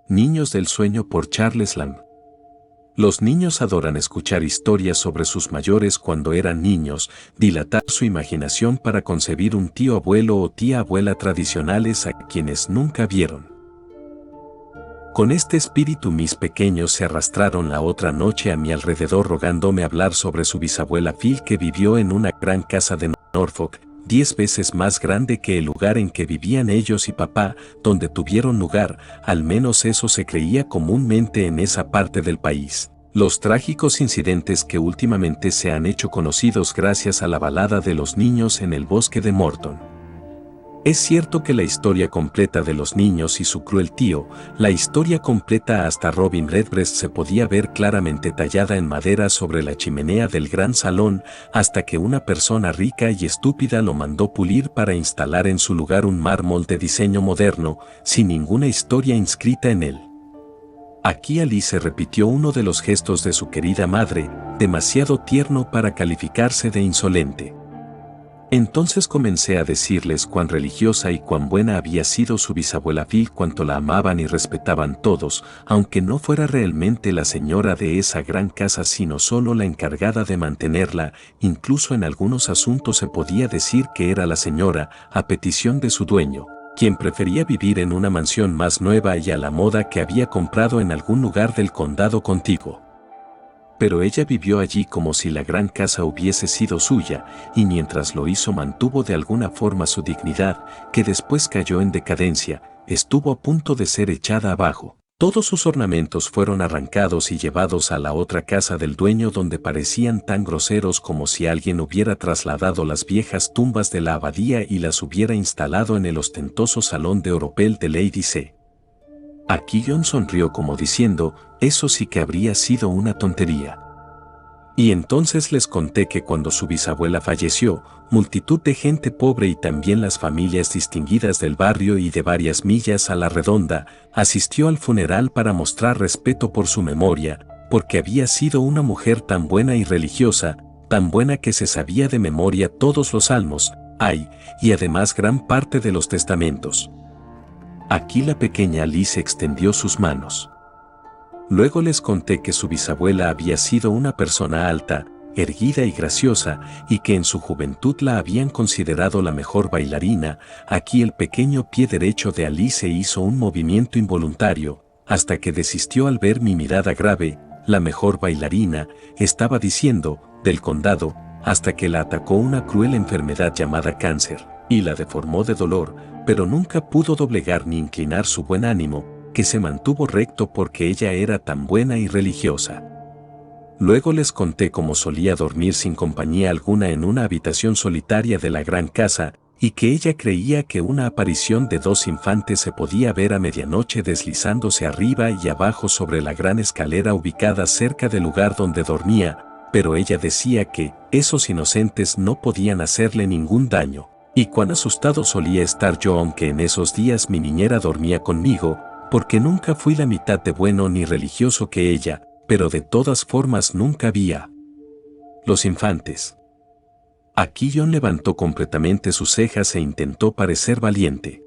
Niños del sueño por Charles Lamb. Los niños adoran escuchar historias sobre sus mayores cuando eran niños, dilatar su imaginación para concebir un tío abuelo o tía abuela tradicionales a quienes nunca vieron. Con este espíritu mis pequeños se arrastraron la otra noche a mi alrededor rogándome hablar sobre su bisabuela Phil que vivió en una gran casa de Norfolk, 10 veces más grande que el lugar en que vivían ellos y papá, donde tuvieron lugar, al menos eso se creía comúnmente en esa parte del país, los trágicos incidentes que últimamente se han hecho conocidos gracias a la balada de los niños en el bosque de Morton. Es cierto que la historia completa de los niños y su cruel tío, la historia completa hasta Robin Redbreast se podía ver claramente tallada en madera sobre la chimenea del gran salón, hasta que una persona rica y estúpida lo mandó pulir para instalar en su lugar un mármol de diseño moderno, sin ninguna historia inscrita en él. Aquí Alice repitió uno de los gestos de su querida madre, demasiado tierno para calificarse de insolente. Entonces comencé a decirles cuán religiosa y cuán buena había sido su bisabuela Phil, cuánto la amaban y respetaban todos, aunque no fuera realmente la señora de esa gran casa sino solo la encargada de mantenerla, incluso en algunos asuntos se podía decir que era la señora, a petición de su dueño, quien prefería vivir en una mansión más nueva y a la moda que había comprado en algún lugar del condado contiguo. Pero ella vivió allí como si la gran casa hubiese sido suya, y mientras lo hizo mantuvo de alguna forma su dignidad, que después cayó en decadencia, estuvo a punto de ser echada abajo. Todos sus ornamentos fueron arrancados y llevados a la otra casa del dueño donde parecían tan groseros como si alguien hubiera trasladado las viejas tumbas de la abadía y las hubiera instalado en el ostentoso salón de oropel de Lady C. Aquí John sonrió como diciendo, eso sí que habría sido una tontería. Y entonces les conté que cuando su bisabuela falleció, multitud de gente pobre y también las familias distinguidas del barrio y de varias millas a la redonda, asistió al funeral para mostrar respeto por su memoria, porque había sido una mujer tan buena y religiosa, tan buena que se sabía de memoria todos los salmos, y además gran parte de los testamentos. Aquí la pequeña Alice extendió sus manos. Luego les conté que su bisabuela había sido una persona alta, erguida y graciosa, y que en su juventud la habían considerado la mejor bailarina. Aquí el pequeño pie derecho de Alice hizo un movimiento involuntario, hasta que desistió al ver mi mirada grave. La mejor bailarina, estaba diciendo, del condado, hasta que la atacó una cruel enfermedad llamada cáncer, y la deformó de dolor, pero nunca pudo doblegar ni inclinar su buen ánimo, que se mantuvo recto porque ella era tan buena y religiosa. Luego les conté cómo solía dormir sin compañía alguna en una habitación solitaria de la gran casa, y que ella creía que una aparición de 2 infantes se podía ver a medianoche deslizándose arriba y abajo sobre la gran escalera ubicada cerca del lugar donde dormía, pero ella decía que esos inocentes no podían hacerle ningún daño. Y cuán asustado solía estar yo aunque en esos días mi niñera dormía conmigo, porque nunca fui la mitad de bueno ni religioso que ella, pero de todas formas nunca había. Los infantes. Aquí John levantó completamente sus cejas e intentó parecer valiente.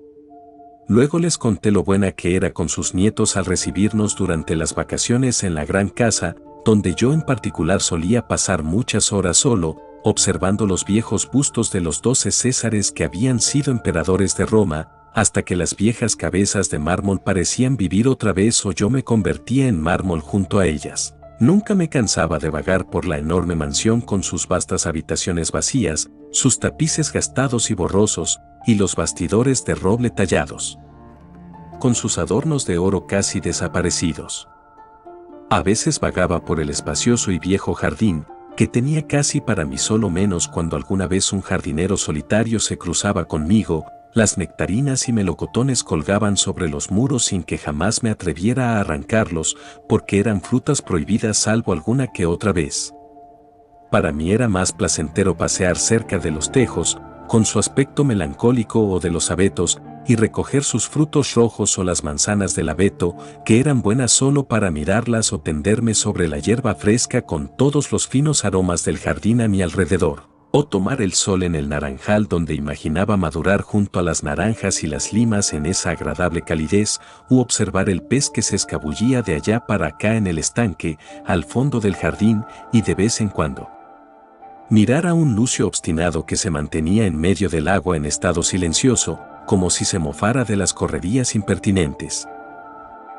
Luego les conté lo buena que era con sus nietos al recibirnos durante las vacaciones en la gran casa, donde yo en particular solía pasar muchas horas solo, observando los viejos bustos de los 12 Césares que habían sido emperadores de Roma, hasta que las viejas cabezas de mármol parecían vivir otra vez o yo me convertía en mármol junto a ellas. Nunca me cansaba de vagar por la enorme mansión con sus vastas habitaciones vacías, sus tapices gastados y borrosos, y los bastidores de roble tallados, con sus adornos de oro casi desaparecidos. A veces vagaba por el espacioso y viejo jardín, que tenía casi para mí solo menos cuando alguna vez un jardinero solitario se cruzaba conmigo. Las nectarinas y melocotones colgaban sobre los muros sin que jamás me atreviera a arrancarlos, porque eran frutas prohibidas salvo alguna que otra vez. Para mí era más placentero pasear cerca de los tejos, con su aspecto melancólico o de los abetos, y recoger sus frutos rojos o las manzanas del abeto, que eran buenas solo para mirarlas o tenderme sobre la hierba fresca con todos los finos aromas del jardín a mi alrededor. O tomar el sol en el naranjal donde imaginaba madurar junto a las naranjas y las limas en esa agradable calidez, u observar el pez que se escabullía de allá para acá en el estanque, al fondo del jardín, y de vez en cuando mirar a un lucio obstinado que se mantenía en medio del agua en estado silencioso, como si se mofara de las correrías impertinentes.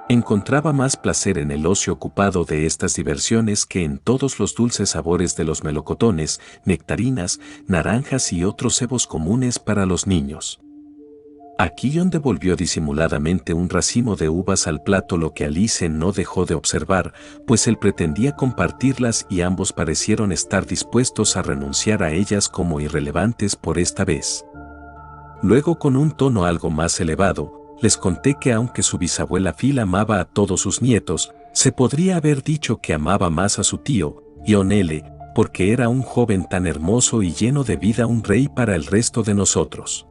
Encontraba más placer en el ocio ocupado de estas diversiones que en todos los dulces sabores de los melocotones, nectarinas, naranjas y otros cebos comunes para los niños. Aquí John devolvió disimuladamente un racimo de uvas al plato, lo que Alice no dejó de observar, pues él pretendía compartirlas y ambos parecieron estar dispuestos a renunciar a ellas como irrelevantes por esta vez. Luego, con un tono algo más elevado, les conté que aunque su bisabuela Phil amaba a todos sus nietos, se podría haber dicho que amaba más a su tío, John L., porque era un joven tan hermoso y lleno de vida, un rey para el resto de nosotros.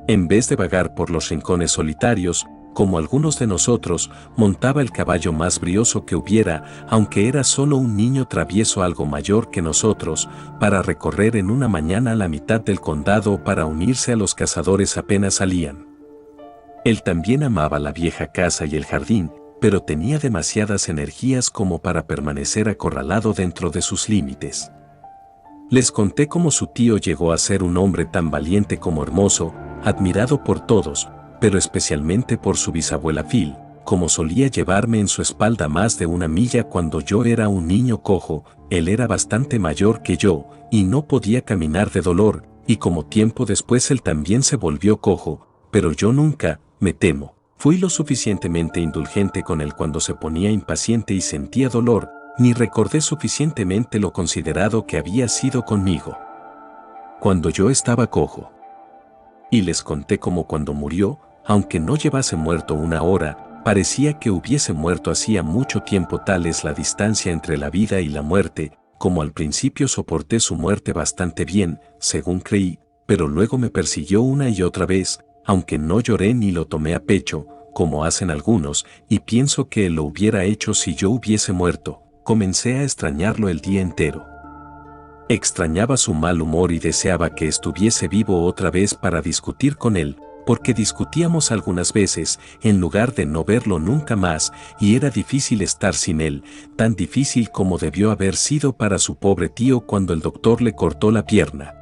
En vez de vagar por los rincones solitarios, como algunos de nosotros, montaba el caballo más brioso que hubiera, aunque era solo un niño travieso algo mayor que nosotros, para recorrer en una mañana la mitad del condado o para unirse a los cazadores apenas salían. Él también amaba la vieja casa y el jardín, pero tenía demasiadas energías como para permanecer acorralado dentro de sus límites. Les conté cómo su tío llegó a ser un hombre tan valiente como hermoso, admirado por todos, pero especialmente por su bisabuela Phil, como solía llevarme en su espalda más de una milla cuando yo era un niño cojo. Él era bastante mayor que yo, y no podía caminar de dolor, y como tiempo después él también se volvió cojo, pero yo nunca, me temo, fui lo suficientemente indulgente con él cuando se ponía impaciente y sentía dolor, ni recordé suficientemente lo considerado que había sido conmigo cuando yo estaba cojo. Y les conté cómo cuando murió, aunque no llevase muerto una hora, parecía que hubiese muerto hacía mucho tiempo. Tal es la distancia entre la vida y la muerte, como al principio soporté su muerte bastante bien, según creí, pero luego me persiguió una y otra vez, aunque no lloré ni lo tomé a pecho, como hacen algunos, y pienso que él lo hubiera hecho si yo hubiese muerto. Comencé a extrañarlo el día entero. Extrañaba su mal humor y deseaba que estuviese vivo otra vez para discutir con él, porque discutíamos algunas veces, en lugar de no verlo nunca más, y era difícil estar sin él, tan difícil como debió haber sido para su pobre tío cuando el doctor le cortó la pierna.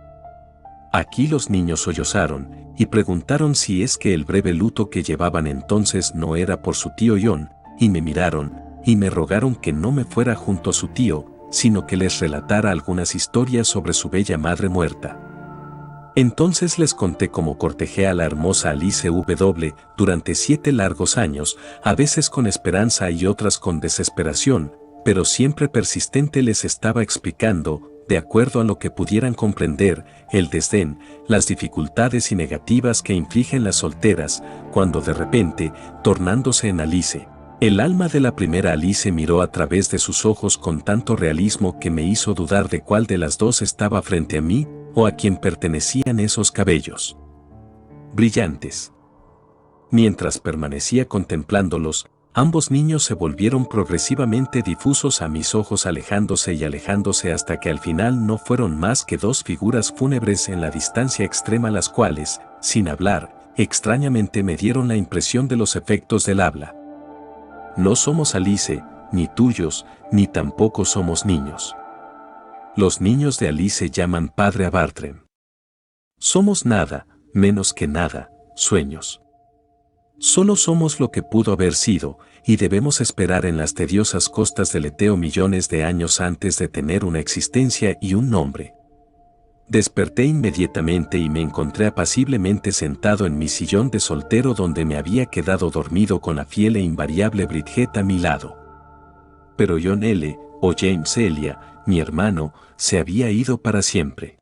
Aquí los niños sollozaron, y preguntaron si es que el breve luto que llevaban entonces no era por su tío John, y me miraron, y me rogaron que no me fuera junto a su tío, sino que les relatara algunas historias sobre su bella madre muerta. Entonces les conté cómo cortejé a la hermosa Alice W. durante 7 largos años, a veces con esperanza y otras con desesperación, pero siempre persistente. Les estaba explicando, de acuerdo a lo que pudieran comprender, el desdén, las dificultades y negativas que infligen las solteras, cuando de repente, tornándose en Alice, el alma de la primera Alice miró a través de sus ojos con tanto realismo que me hizo dudar de cuál de las dos estaba frente a mí, o a quién pertenecían esos cabellos brillantes. Mientras permanecía contemplándolos, ambos niños se volvieron progresivamente difusos a mis ojos, alejándose y alejándose hasta que al final no fueron más que 2 figuras fúnebres en la distancia extrema, las cuales, sin hablar, extrañamente me dieron la impresión de los efectos del habla. No somos Alice, ni tuyos, ni tampoco somos niños. Los niños de Alice llaman padre a Bartram. Somos nada, menos que nada, sueños. Solo somos lo que pudo haber sido, y debemos esperar en las tediosas costas del Eteo millones de años antes de tener una existencia y un nombre. Desperté inmediatamente y me encontré apaciblemente sentado en mi sillón de soltero donde me había quedado dormido con la fiel e invariable Bridget a mi lado. Pero John L., o James Elia, mi hermano, se había ido para siempre.